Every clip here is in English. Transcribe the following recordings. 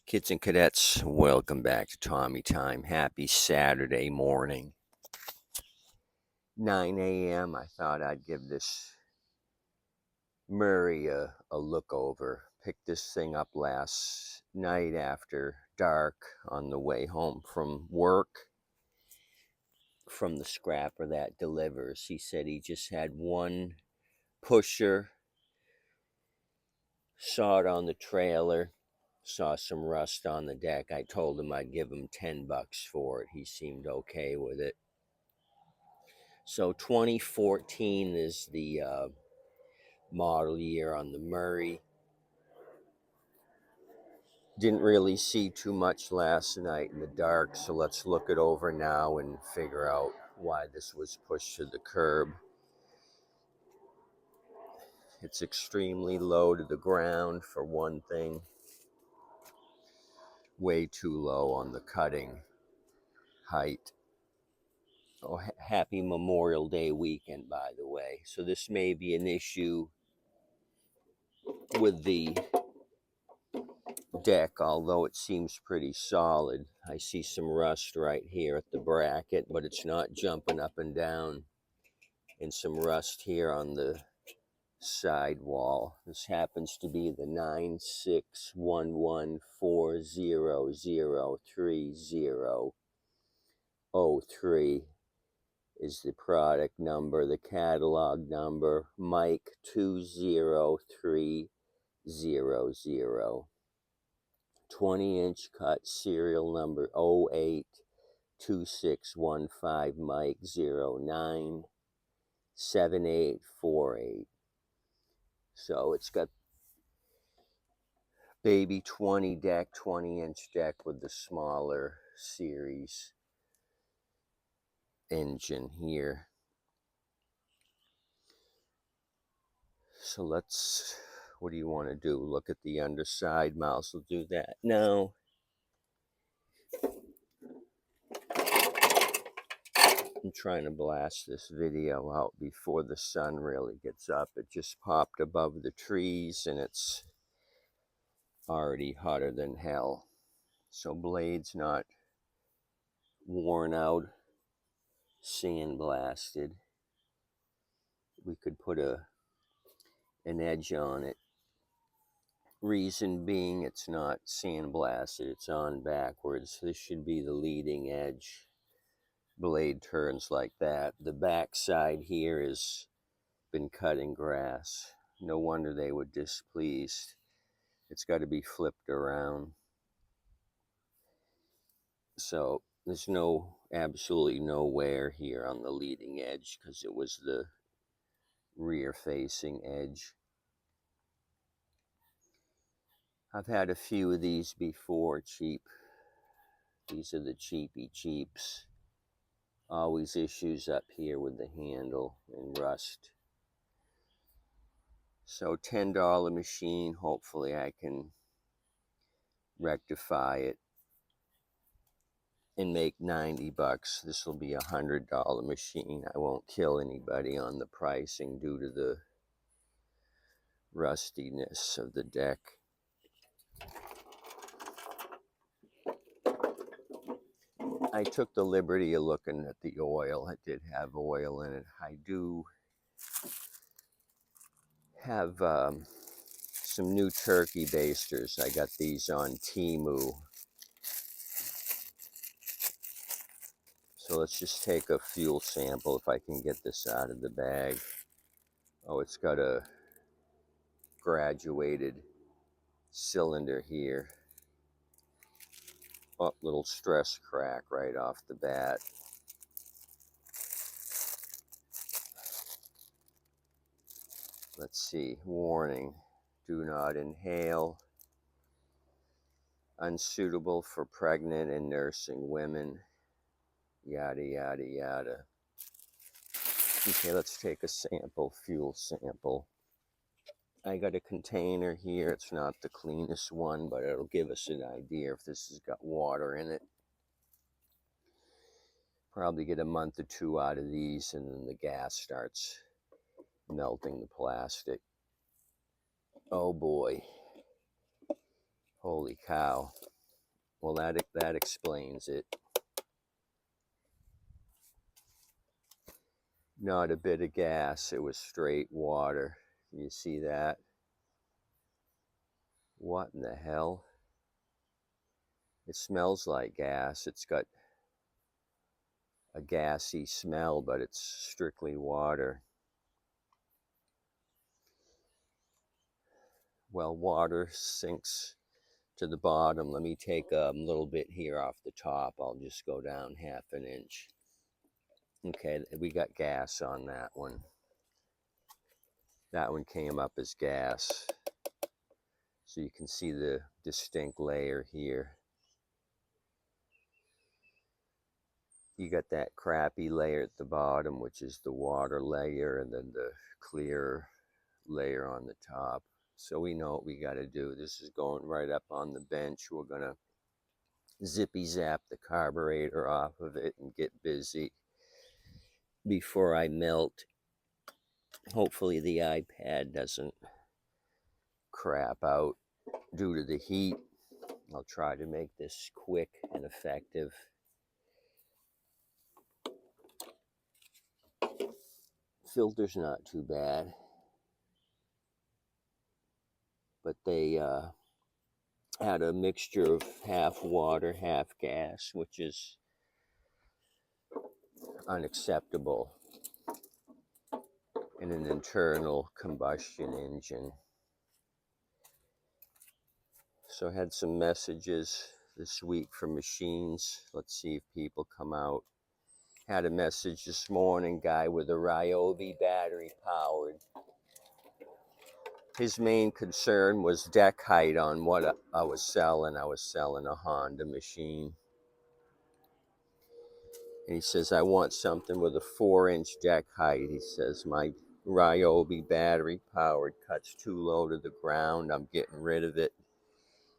Kids and cadets, welcome back to Tommy Time. Happy Saturday morning. 9 a.m. I thought I'd give this Murray a look over. Picked this thing up last night after dark on the way home from work from the scrapper that delivers. He said he just had one pusher, saw it on the trailer, saw some rust on the deck. I told him I'd give him $10 for it. He seemed okay with it. So 2014 is the model year on the Murray. Didn't really see too much last night in the dark, so let's look it over now and figure out why this was pushed to the curb. It's extremely low to the ground for one thing. Way too low on the cutting height. Oh, happy Memorial Day weekend, by the way. So this may be an issue with the deck, although it seems pretty solid. I see some rust right here at the bracket, but it's not jumping up and down. And some rust here on the side wall. This happens to be the 96114003003 is the product number, the catalog number, Mike 20300. 20-inch cut, serial number 082615, Mike 097848. So it's got baby 20 deck, 20-inch deck with the smaller series engine here. So what do you want to do? Look at the underside. Mouse will do that now. I'm trying to blast this video out before the sun really gets up. It just popped above the trees and it's already hotter than hell. So blade's not worn out, sandblasted. We could put an edge on it. Reason being it's not sandblasted, it's on backwards. This should be the leading edge. Blade turns like that. The back side here has been cutting grass. No wonder they were displeased. It's got to be flipped around. So there's absolutely no wear here on the leading edge because it was the rear facing edge. I've had a few of these before, cheap. These are the cheapy cheaps. Always issues up here with the handle and rust. So $10 machine, hopefully I can rectify it and make $90. This will be $100 machine. I won't kill anybody on the pricing due to the rustiness of the deck. I took the liberty of looking at the oil. It did have oil in it. I do have some new turkey basters. I got these on Temu. So let's just take a fuel sample if I can get this out of the bag. Oh, it's got a graduated cylinder here. Oh, little stress crack right off the bat. Let's see, warning, do not inhale. Unsuitable for pregnant and nursing women. Yada, yada, yada. Okay, let's take a sample, fuel sample. I got a container here. It's not the cleanest one, but it'll give us an idea if this has got water in it. Probably get a month or two out of these, and then the gas starts melting the plastic. Oh boy. Holy cow. Well, that explains it. Not a bit of gas. It was straight water. You see that? What in the hell? It smells like gas. It's got a gassy smell, but it's strictly water. Well, water sinks to the bottom. Let me take a little bit here off the top. I'll just go down half an inch. Okay, we got gas on that one. That one came up as gas. So you can see the distinct layer here. You got that crappy layer at the bottom, which is the water layer, and then the clear layer on the top. So we know what we got to do. This is going right up on the bench. We're going to zippy zap the carburetor off of it and get busy before I melt. Hopefully the iPad doesn't crap out due to the heat. I'll try to make this quick and effective. Filter's not too bad, but they had a mixture of half water, half gas, which is unacceptable in an internal combustion engine. So I had some messages this week from machines. Let's see if people come out. Had a message this morning, guy with a Ryobi battery powered. His main concern was deck height on what I was selling. I was selling a Honda machine. And he says, I want something with a 4-inch deck height. He says, my Ryobi battery powered cuts too low to the ground. I'm getting rid of it.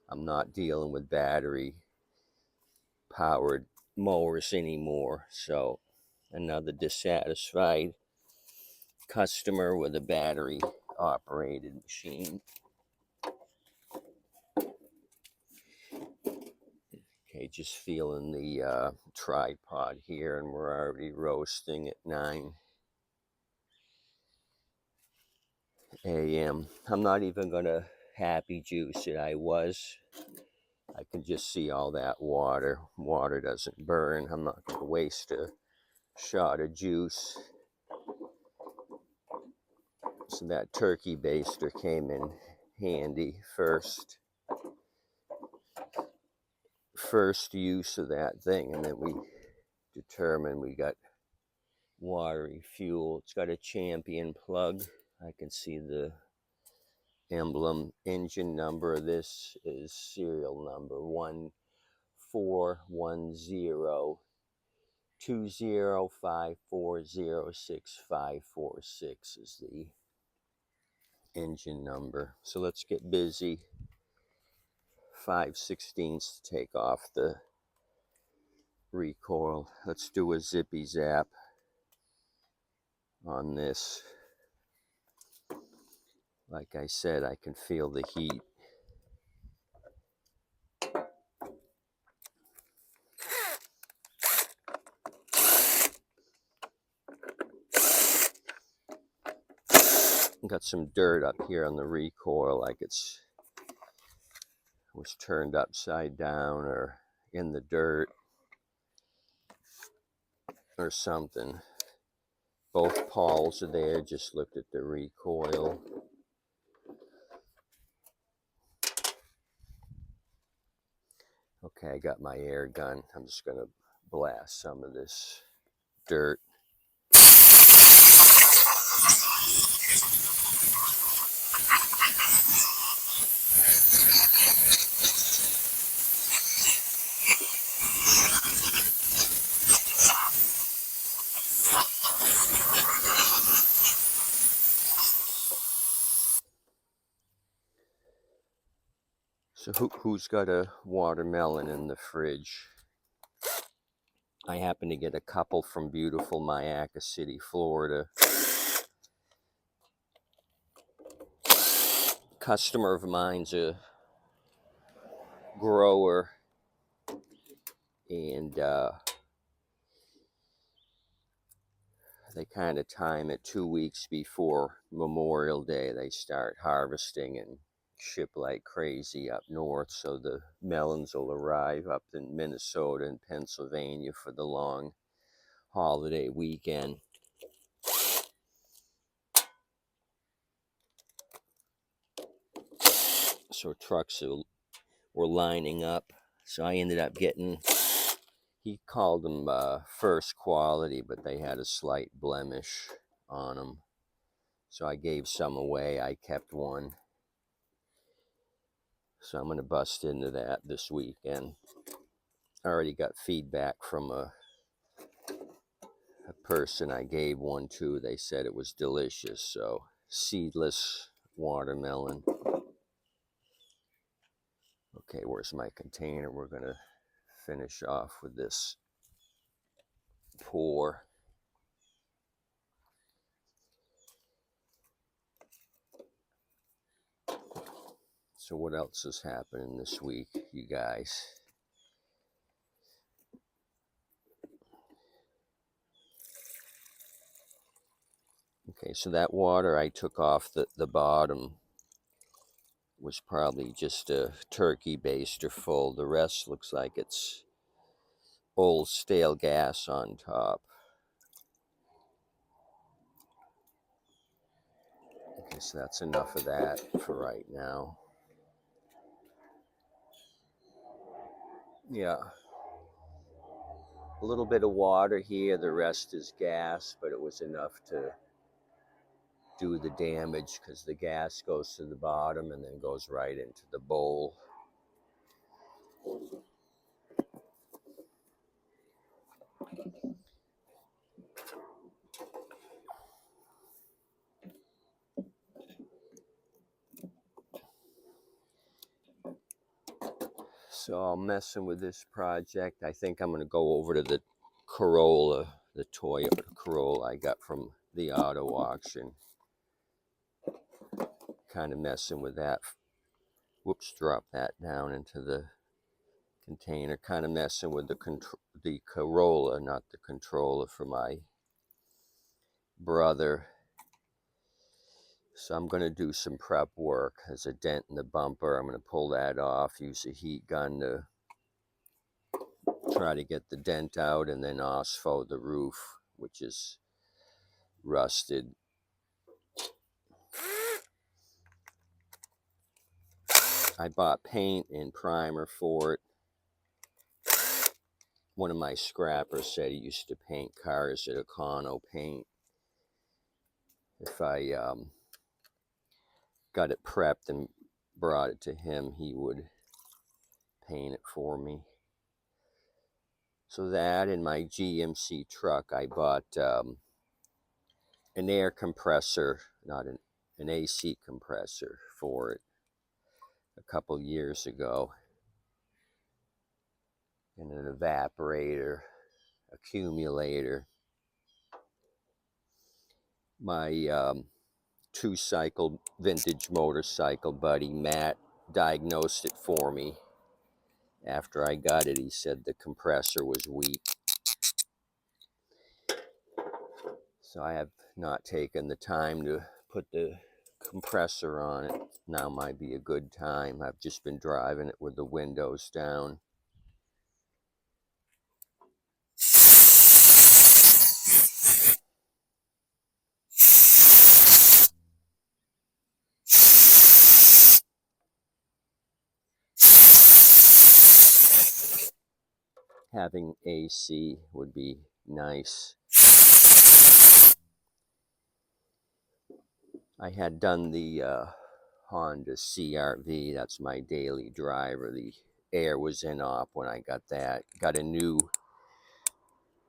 I'm not dealing with battery powered mowers anymore. So another dissatisfied customer with a battery operated machine. Okay, just feeling the tripod here, and we're already roasting at 9 a.m. I'm not even gonna happy juice it. I can just see all that water. Water doesn't burn. I'm not gonna waste a shot of juice. So that turkey baster came in handy. First use of that thing, and then we determined we got watery fuel. It's got a Champion plug. I can see the emblem. Engine number of this is serial number 14102054065546 is the engine number. So let's get busy. 5/16 to take off the recoil. Let's do a zippy zap on this. Like I said, I can feel the heat. Got some dirt up here on the recoil, like was turned upside down or in the dirt or something. Both pawls are there. Just looked at the recoil. Okay, I got my air gun. I'm just gonna blast some of this dirt. So who's got a watermelon in the fridge? I happen to get a couple from beautiful Mayaca City, Florida. Customer of mine's a grower And they kind of time it 2 weeks before Memorial Day. They start harvesting and ship like crazy up north, so the melons will arrive up in Minnesota and Pennsylvania for the long holiday weekend. So trucks were lining up. So I ended up getting, he called them first quality, but they had a slight blemish on them. So I gave some away. I kept one. So I'm going to bust into that this weekend. I already got feedback from a person I gave one to. They said it was delicious. So seedless watermelon. Okay, where's my container? We're going to finish off with this pour. So what else is happening this week, you guys? Okay, so that water I took off the bottom was probably just a turkey baster full. The rest looks like it's old stale gas on top. Okay, so that's enough of that for right now. Yeah. A little bit of water here, the rest is gas, but it was enough to do the damage because the gas goes to the bottom and then goes right into the bowl. So I'm messing with this project. I think I'm going to go over to the Corolla, the Toyota Corolla I got from the auto auction. Kind of messing with that. Whoops, drop that down into the container. Kind of messing with the Corolla, not the controller, for my brother. So I'm going to do some prep work. There's a dent in the bumper. I'm going to pull that off, use a heat gun to try to get the dent out, and then OSFO the roof, which is rusted. I bought paint and primer for it. One of my scrappers said he used to paint cars at Econo Paint. If I got it prepped and brought it to him, he would paint it for me. So that, in my GMC truck, I bought an air compressor, not an AC compressor for it a couple years ago, and an evaporator, accumulator. My two-cycle vintage motorcycle buddy Matt diagnosed it for me. After I got it, he said the compressor was weak. So I have not taken the time to put the compressor on it. Now might be a good time. I've just been driving it with the windows down. Having AC would be nice. I had done the Honda CR-V. That's my daily driver. The air was in op when I got that. Got a new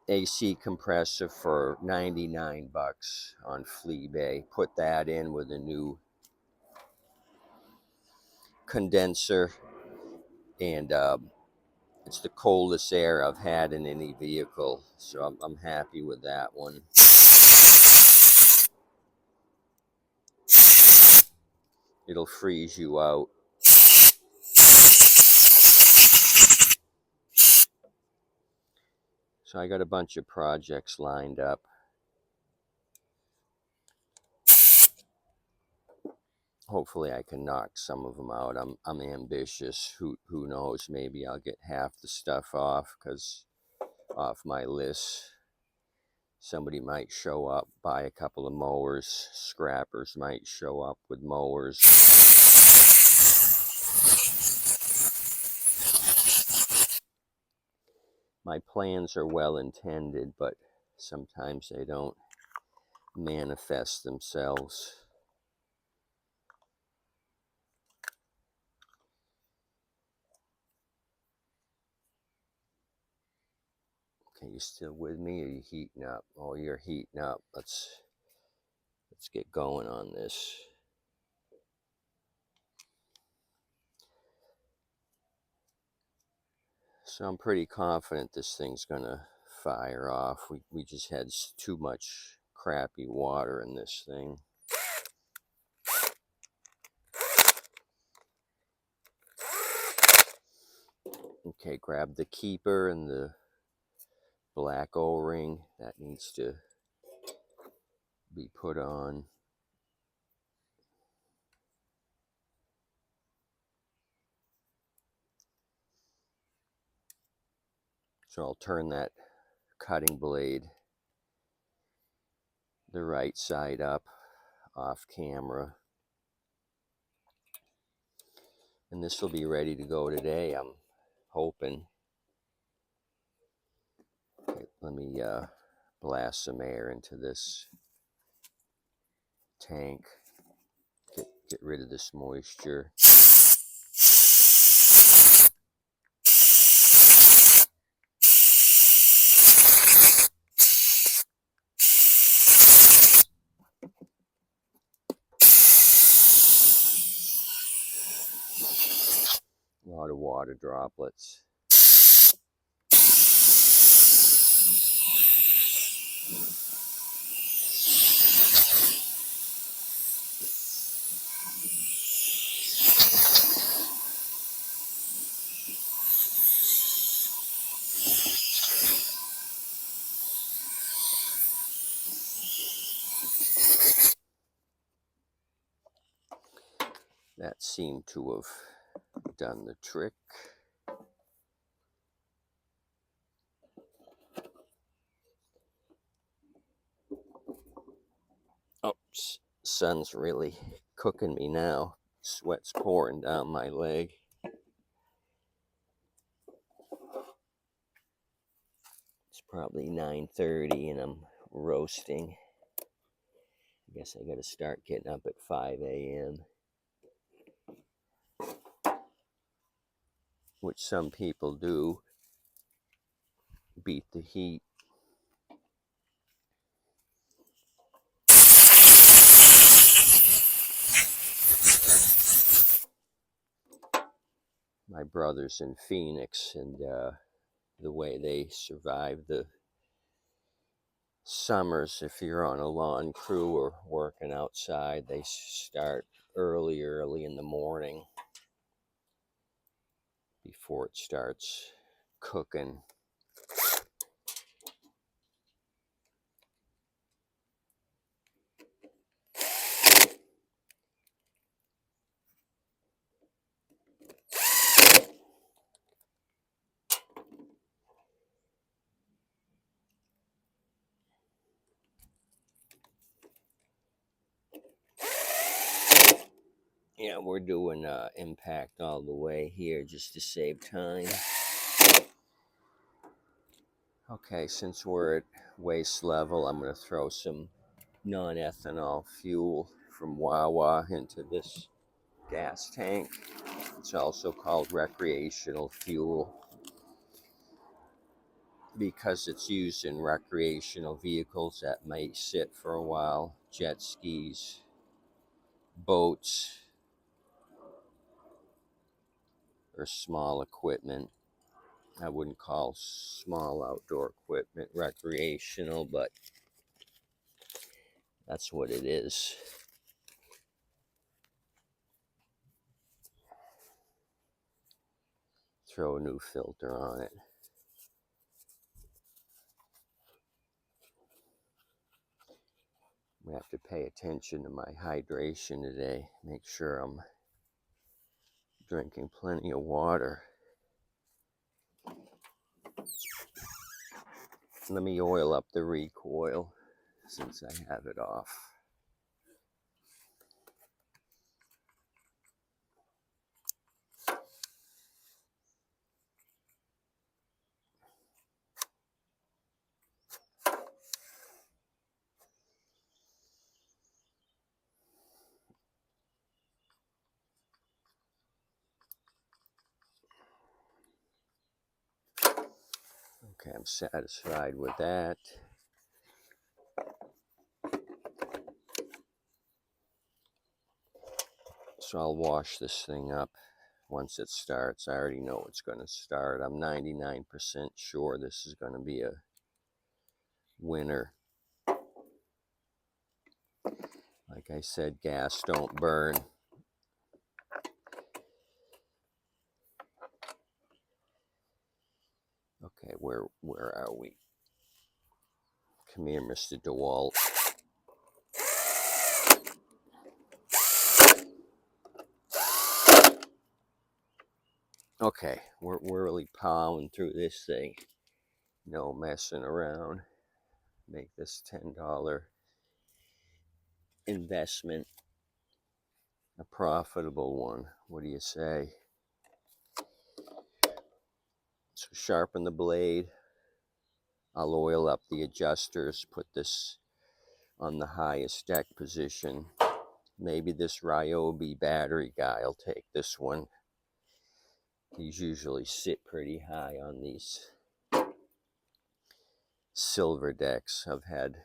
AC compressor for 99 bucks on Fleabay. Put that in with a new condenser, and it's the coldest air I've had in any vehicle, so I'm happy with that one. It'll freeze you out. So I got a bunch of projects lined up. Hopefully I can knock some of them out. I'm ambitious. Who knows? Maybe I'll get half the stuff off my list. Somebody might show up, buy a couple of mowers. Scrappers might show up with mowers. My plans are well intended, but sometimes they don't manifest themselves. Okay, you still with me, or are you heating up? Oh, you're heating up. Let's get going on this. So I'm pretty confident this thing's gonna fire off. We just had too much crappy water in this thing. Okay, grab the keeper and the black O-ring. That needs to be put on. So I'll turn that cutting blade the right side up off camera. And this will be ready to go today, I'm hoping. Okay, let me blast some air into this tank. Get rid of this moisture. A lot of water droplets. That seemed to have done the trick. Oh, sun's really cooking me now. Sweat's pouring down my leg. It's probably 9:30 and I'm roasting. I guess I gotta start getting up at 5 a.m. Which some people do. Beat the heat. My brother's in Phoenix, and the way they survive the summers, if you're on a lawn crew or working outside, they start early in the morning before it starts cooking. Yeah, we're doing impact all the way here just to save time. Okay, since we're at waist level, I'm going to throw some non-ethanol fuel from Wawa into this gas tank. It's also called recreational fuel because it's used in recreational vehicles that may sit for a while. Jet skis, boats, or small equipment. I wouldn't call small outdoor equipment recreational, but that's what it is. Throw a new filter on it. I have to pay attention to my hydration today. Make sure I'm drinking plenty of water. Let me oil up the recoil since I have it off. Okay, I'm satisfied with that. So I'll wash this thing up once it starts. I already know it's going to start. I'm 99% sure this is going to be a winner. Like I said, gas don't burn. Okay, where are we? Come here, Mr. DeWalt. Okay, we're really plowing through this thing. No messing around. Make this $10 investment a profitable one. What do you say? So sharpen the blade. I'll oil up the adjusters, put this on the highest deck position. Maybe this Ryobi battery guy will take this one. These usually sit pretty high on these silver decks. I've had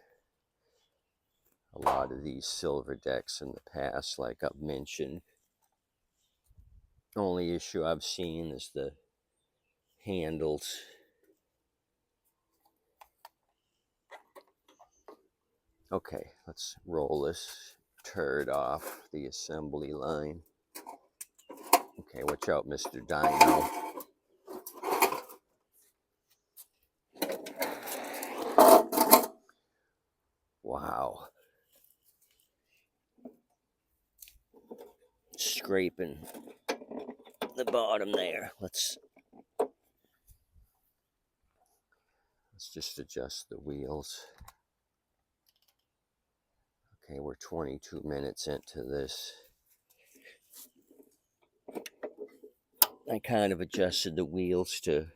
a lot of these silver decks in the past, like I've mentioned. Only issue I've seen is the handles. Okay, let's roll this turd off the assembly line. Okay, watch out, Mr. Dino. Wow. Scraping the bottom there. Let's just adjust the wheels. Okay, we're 22 minutes into this. I kind of adjusted the wheels to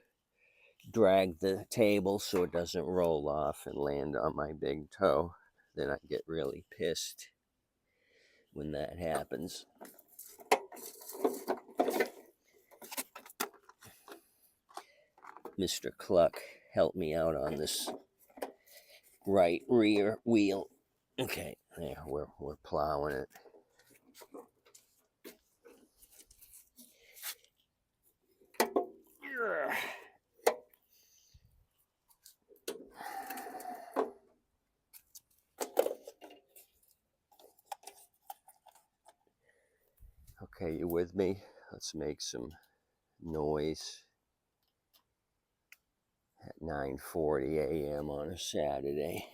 drag the table so it doesn't roll off and land on my big toe. Then I get really pissed when that happens. Mr. Cluck helped me out on this right rear wheel. Okay, there, we're plowing it. Okay, you with me? Let's make some noise at 9:40 a.m. on a Saturday.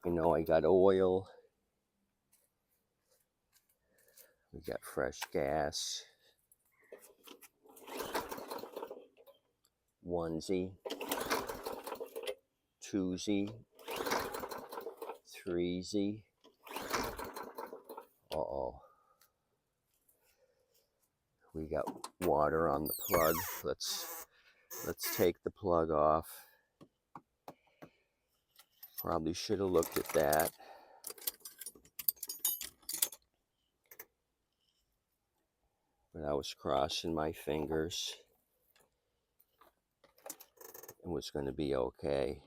You know, I got oil. We got fresh gas. Onesie, twosie, threesie. Uh-oh. We got water on the plug. Let's take the plug off. Probably should have looked at that. But I was crossing my fingers. It was going to be okay.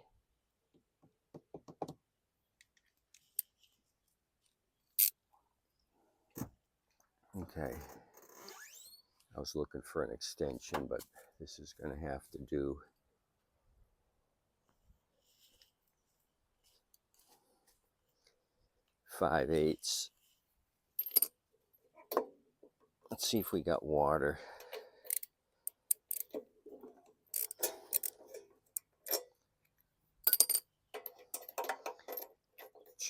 Okay. I was looking for an extension, but this is going to have to do. Five-eighths. Let's see if we got water.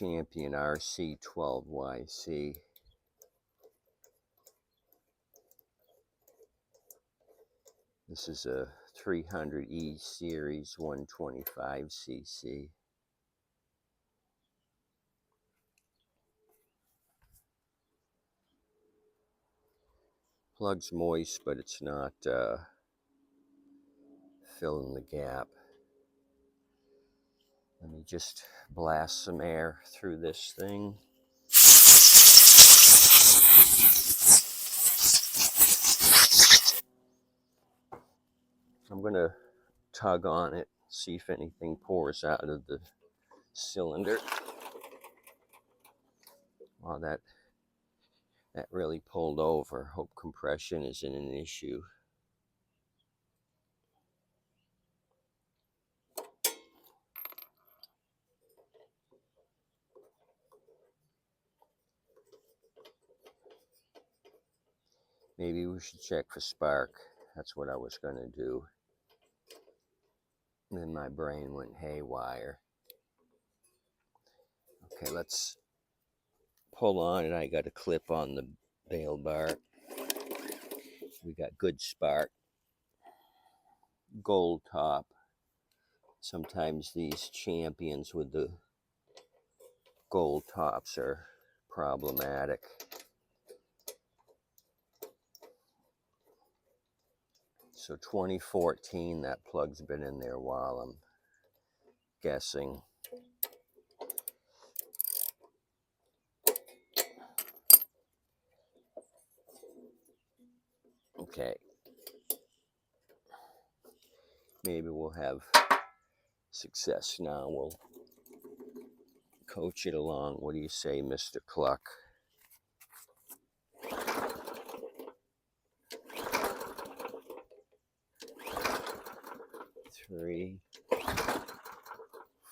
Champion RC12YC. This is a 300E series 125cc. Plug's moist, but it's not filling the gap. Let me just blast some air through this thing. I'm going to tug on it, see if anything pours out of the cylinder. Wow, that really pulled over. Hope compression isn't an issue. Maybe we should check for spark. That's what I was going to do. And then my brain went haywire. Okay, let's pull on it. I got a clip on the bail bar. We got good spark. Gold top. Sometimes these Champions with the gold tops are problematic. So 2014, that plug's been in there a while, I'm guessing. Okay. Maybe we'll have success now. We'll coach it along. What do you say, Mr. Cluck? 3,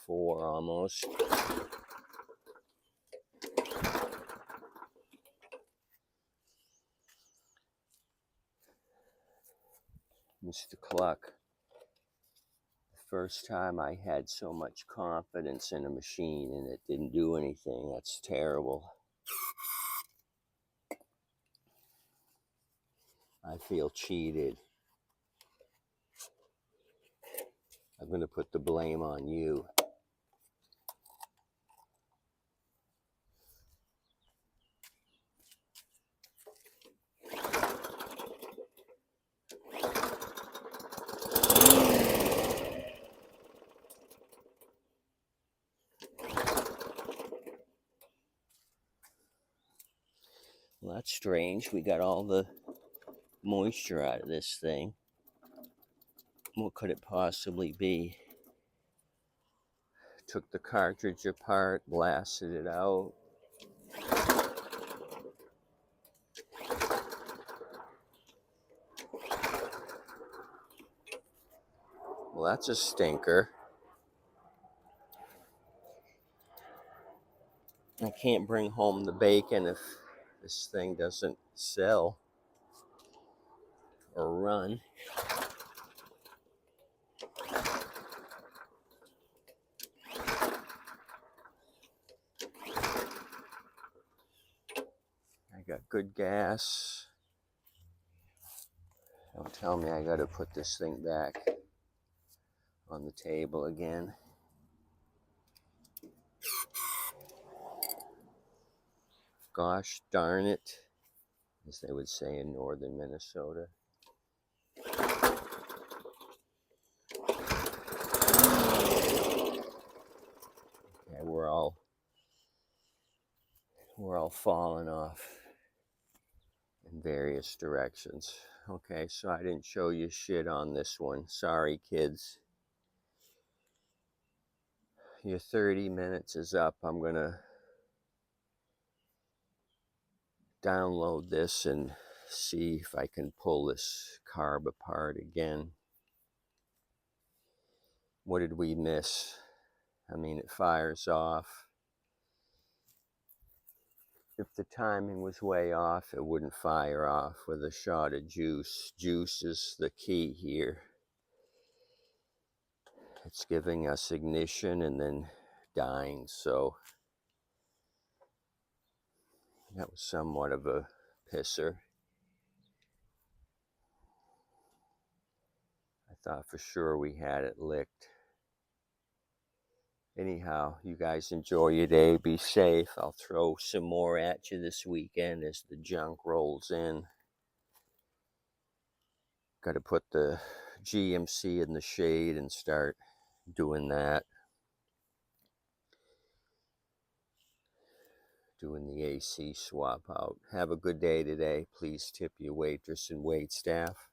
4 almost. Mr. Cluck. First time I had so much confidence in a machine and it didn't do anything. That's terrible. I feel cheated. I'm going to put the blame on you. Well, that's strange. We got all the moisture out of this thing. What could it possibly be? Took the cartridge apart, blasted it out. Well, that's a stinker. I can't bring home the bacon if this thing doesn't sell or run. I got good gas. Don't tell me I gotta put this thing back on the table again. Gosh darn it, as they would say in northern Minnesota. Okay, we're all falling off in various directions. Okay, so I didn't show you shit on this one. Sorry, kids. Your 30 minutes is up. I'm gonna download this and see if I can pull this carb apart again. What did we miss? I mean, it fires off. If the timing was way off, it wouldn't fire off with a shot of juice. Juice is the key here. It's giving us ignition and then dying, so That was somewhat of a pisser. I thought for sure we had it licked. Anyhow, you guys enjoy your day. Be safe. I'll throw some more at you this weekend as the junk rolls in. Got to put the GMC in the shade and start doing that. Doing the AC swap out. Have a good day today. Please tip your waitress and wait staff.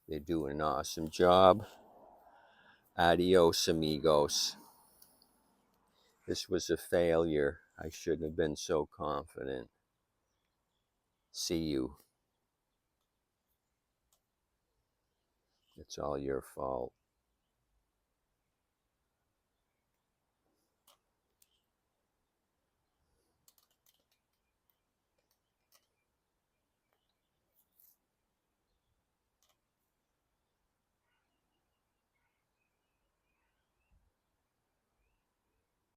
They're doing an awesome job. Adios, amigos. This was a failure. I shouldn't have been so confident. See you. It's all your fault.